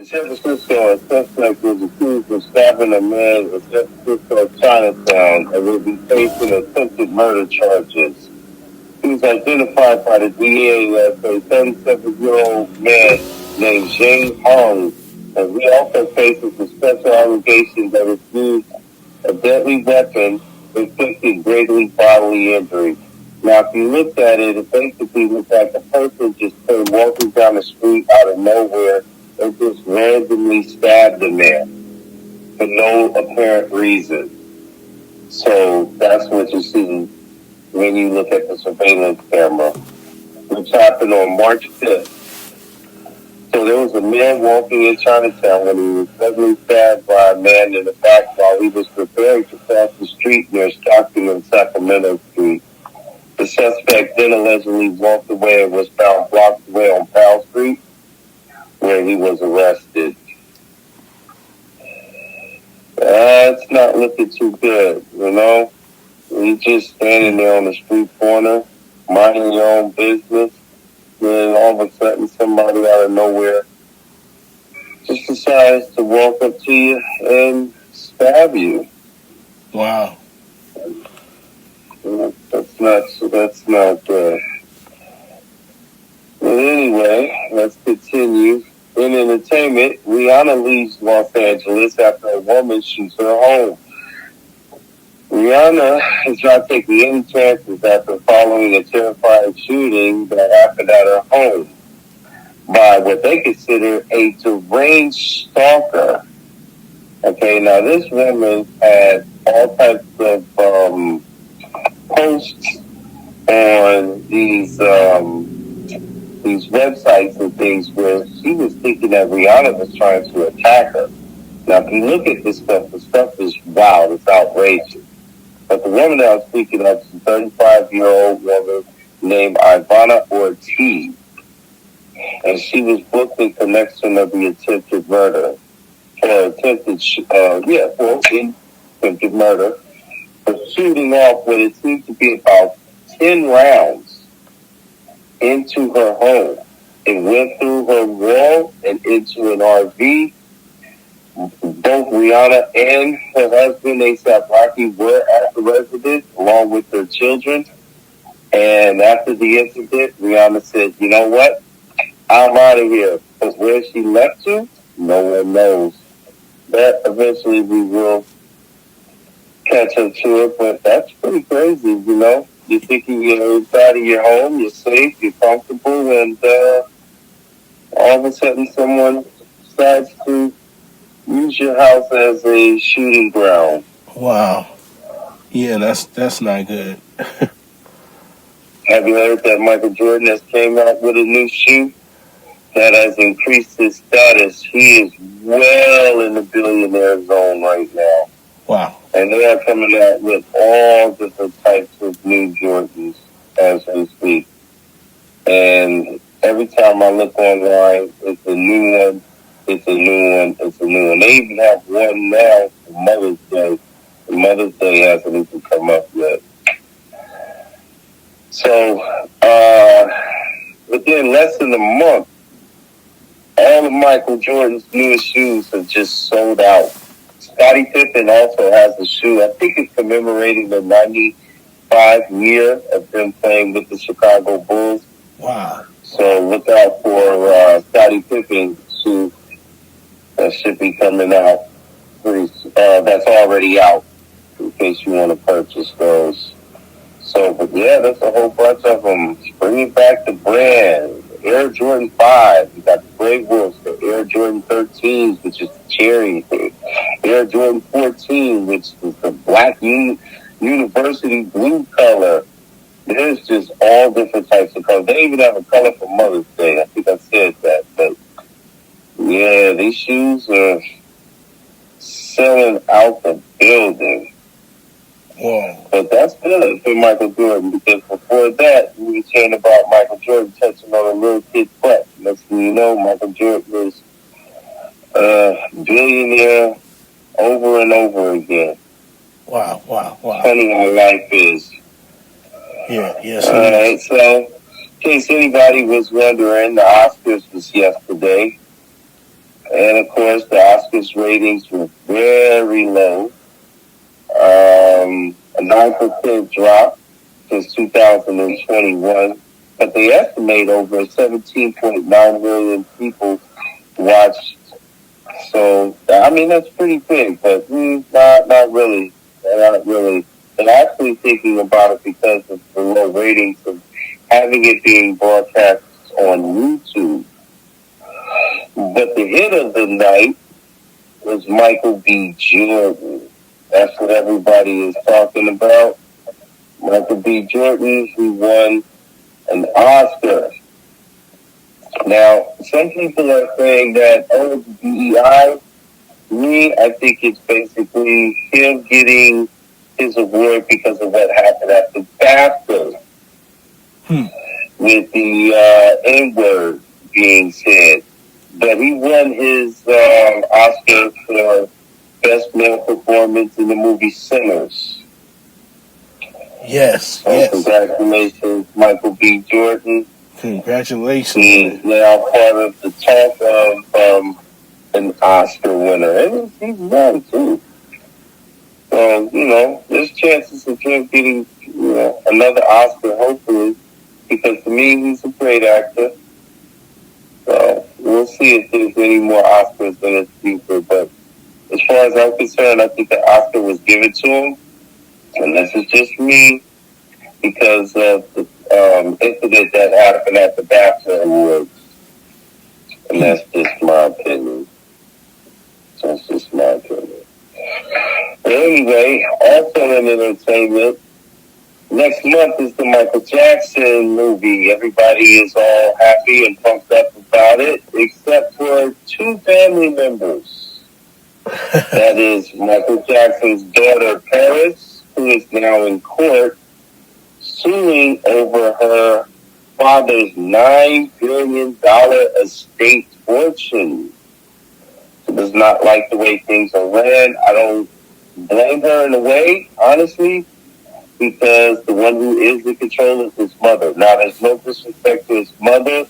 San Francisco, a suspect was accused of stabbing a man in San Francisco, Chinatown, and will be facing attempted murder charges. He was identified by the DA as a 37-year-old man named Jane Hong, and he also faces a special allegation that it used a deadly weapon inflicting greatly bodily injury. Now, if you look at it, it basically looks like a person just came walking down the street out of nowhere and just randomly stabbed the man for no apparent reason. So that's what you see when you look at the surveillance camera, which happened on March 5th. So there was a man walking in Chinatown when he was suddenly stabbed by a man in the back while he was preparing to cross the street near Stockton and Sacramento Street. The suspect then allegedly walked away and was found blocked away on Powell Street, where he was arrested. It's not looking too good, you know? You just standing there on the street corner, minding your own business, then all of a sudden somebody out of nowhere just decides to walk up to you and stab you. Wow. That's not good. But anyway, let's continue. In entertainment, Rihanna leaves Los Angeles after a woman shoots her home. Rihanna is not taking any chances after following a terrifying shooting that happened at her home by what they consider a deranged stalker. Okay, now this woman had all types of posts on these websites and things where she was thinking that Rihanna was trying to attack her. Now, if you look at this stuff, the stuff is wild, it's outrageous. But the woman that I'm speaking of is a 35-year-old woman named Ivana Ortiz. And she was booked in connection of the attempted murder. For attempted murder. For shooting off what it seems to be about 10 rounds into her home. It went through her wall and into an RV. Both Rihanna and her husband, A$AP Rocky, were at the residence along with their children. And after the incident, Rihanna said, you know what? I'm out of here. Because where she left to, no one knows. That eventually we will catch up to it, but that's pretty crazy, you know? You're thinking you're inside of your home, you're safe, you're comfortable, and all of a sudden someone decides to use your house as a shooting ground. Wow. Yeah, that's not good. Have you heard that Michael Jordan has came out with a new shoe that has increased his status? He is well in the billionaire zone right now. Wow. And they are coming out with all different types of new Jordans as we speak. And every time I look online, it's a new one. It's a new one. It's a new one. They even have one now for Mother's Day. Mother's Day hasn't even come up yet. So, within less than a month, all of Michael Jordan's newest shoes have just sold out. Scottie Pippen also has a shoe. I think it's commemorating the 95 year of them playing with the Chicago Bulls. Wow. So look out for Scottie Pippen's shoe that should be coming out. That's already out in case you want to purchase those. So, but yeah, there's a whole bunch of them. Bringing back the brand. Air Jordan 5, you got the Grey Wolves, the Air Jordan 13s, which is the cherry, the Air Jordan 14, which is the black university blue color. There's just all different types of colors. They even have a color for Mother's Day. I think I said that. But yeah, these shoes are selling out the building. Whoa. But that's good for Michael Jordan, because before that, we were hearing about Michael Jordan touching on a little kid's butt. Next thing you know, Michael Jordan was a billionaire over and over again. Wow. Funny how life is. Yeah, yes. All right, so in case anybody was wondering, the Oscars was yesterday. And of course, the Oscars ratings were very low. A 9% drop since 2021. But they estimate over 17.9 million people watched. So, I mean, that's pretty big, but not really. Not really. But actually thinking about it because of the low ratings of having it being broadcast on YouTube. But the hit of the night was Michael B. Jordan. That's what everybody is talking about. Michael B. Jordan, who won an Oscar. Now, some people are saying that, oh, it's DEI. Me, I think it's basically him getting his award because of what happened at the BAFTA with the N-word being said. But he won his Oscar for Best Male Performance in the movie Sinners. Yes, so yes. Congratulations, Michael B. Jordan. Congratulations. He's now part of the talk of an Oscar winner. And he's young, too. So, there's chances of him getting, another Oscar, hopefully. Because to me, he's a great actor. So, we'll see if there's any more Oscars in his future. But as far as I'm concerned, I think the Oscar was given to him. And this is just me because of the incident that happened at the BAFTA Awards. And that's just my opinion. That's just my opinion. But anyway, also in entertainment, next month is the Michael Jackson movie. Everybody is all happy and pumped up about it, except for two family members. That is Michael Jackson's daughter, Paris, who is now in court, suing over her father's $9 billion estate fortune. She does not like the way things are ran. I don't blame her in a way, honestly, because the one who is in control is his mother. Now, there's no disrespect to his mother,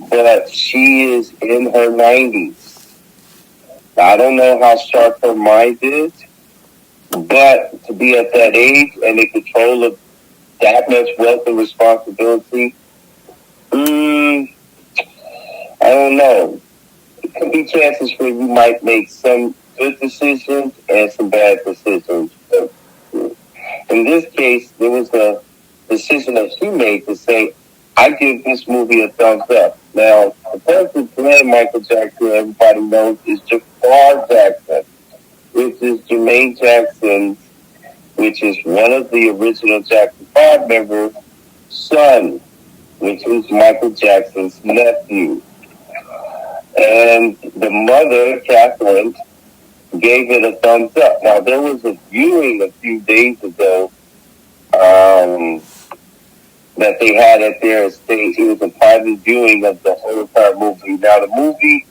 but she is in her 90s. Now, I don't know how sharp her mind is, but to be at that age and in control of that much wealth and responsibility, I don't know. It could be chances where you might make some good decisions and some bad decisions. But in this case, there was a decision that she made to say, I give this movie a thumbs up. Now, the person playing Michael Jackson, everybody knows, is Jafar Jackson, which is Jermaine Jackson, which is one of the original Jackson 5 members' son, which is Michael Jackson's nephew. And the mother, Catherine, gave it a thumbs up. Now, there was a viewing a few days ago that they had at their estate. It was a private viewing of the whole entire movie. Now, the movie,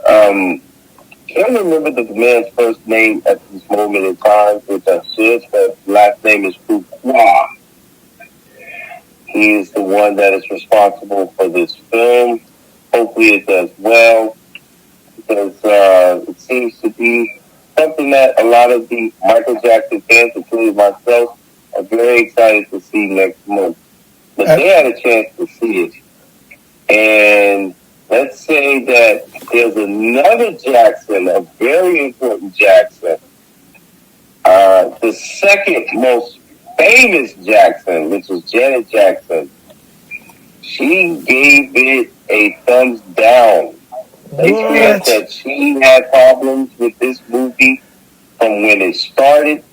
can't remember the man's first name at this moment in time, which I should, but last name is Fuqua. He is the one that is responsible for this film. Hopefully it does well, because it seems to be something that a lot of the Michael Jackson fans, including myself, are very excited to see next month. But they had a chance to see it. And let's say that there's another Jackson, a very important Jackson, the second most famous Jackson, which is Janet Jackson. She gave it a thumbs down. They said that she had problems with this movie from when it started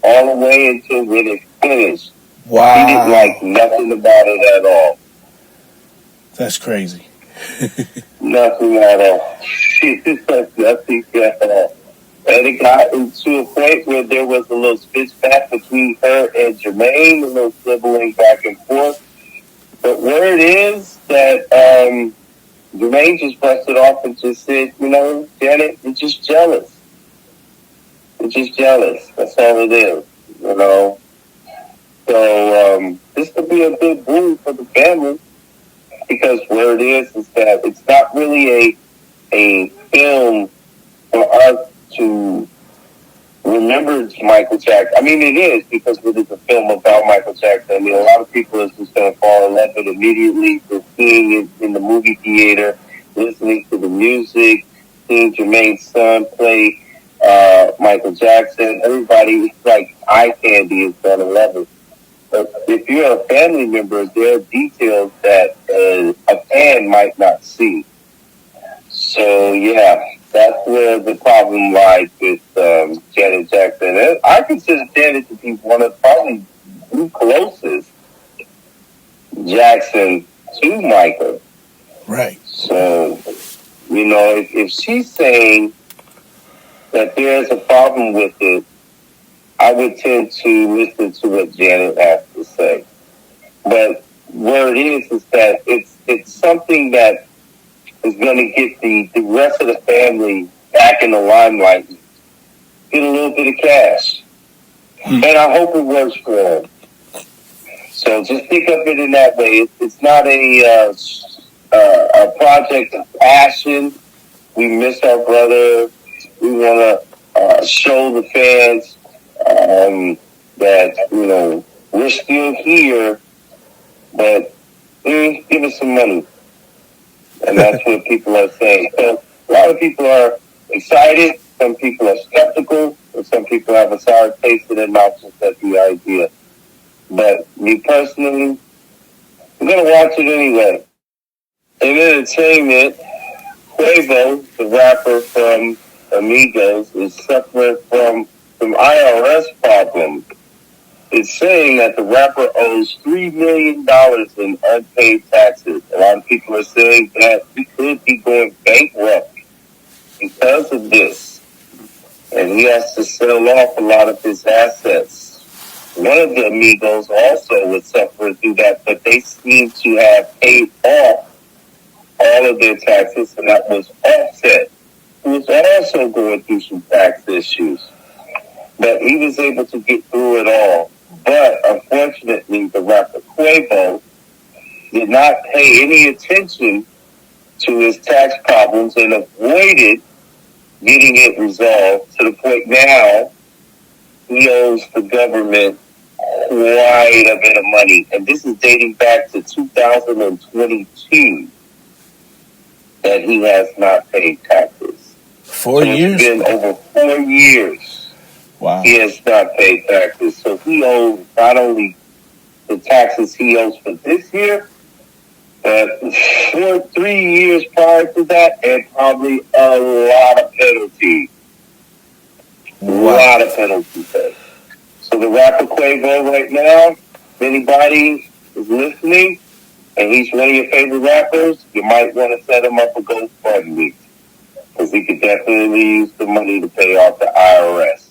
all the way until when it finished. Wow. She didn't like nothing about it at all. That's crazy. Nothing at all. She didn't like nothing at all. And it got into a point where there was a little spitch back between her and Jermaine, a little sibling back and forth. But word is that Jermaine just busted off and just said, Janet, you're just jealous. You're just jealous. That's all it is, So this could be a big boom for the family, because word is that it's not really a film for us to remember Michael Jackson. I mean, it is, because it is a film about Michael Jackson. I mean, a lot of people are just going to fall in love with it immediately for seeing it in the movie theater, listening to the music, seeing Jermaine's son play Michael Jackson. Everybody, it's like eye candy, is going to love it. But if you're a family member, there are details that a fan might not see. So, yeah, that's where the problem lies with Janet Jackson. And I consider Janet to be one of probably the closest Jackson to Michael. Right. So, if she's saying that there's a problem with it, I would tend to listen to what Janet has to say. But where it is that it's something that is going to get the rest of the family back in the limelight, get a little bit of cash. And I hope it works for them. So just think of it in that way. It's not a project of passion. We miss our brother. We want to show the fans that, we're still here, but give us some money. And that's what people are saying. So a lot of people are excited. Some people are skeptical. And some people have a sour taste in their mouth just at the idea. But me personally, I'm going to watch it anyway. In entertainment, Quavo, the rapper from Amigos, is suffering from some IRS problems. It's saying that the rapper owes $3 million in unpaid taxes. A lot of people are saying that he could be going bankrupt because of this. And he has to sell off a lot of his assets. One of the Amigos also was suffering through that, but they seem to have paid off all of their taxes, and that was Offset, who was also going through some tax issues. But he was able to get through it all. But unfortunately, the rapper Quavo did not pay any attention to his tax problems and avoided getting it resolved, to the point now he owes the government quite a bit of money. And this is dating back to 2022 that he has not paid taxes. 4 years? It's been over 4 years. Wow. He has not paid taxes. So he owes not only the taxes he owes for this year, but for 3 years prior to that, and probably a lot of penalties. Wow. A lot of penalties. So the rapper Quavo right now, if anybody is listening and he's one of your favorite rappers, you might want to set him up a GoFundMe, because he could definitely use the money to pay off the IRS.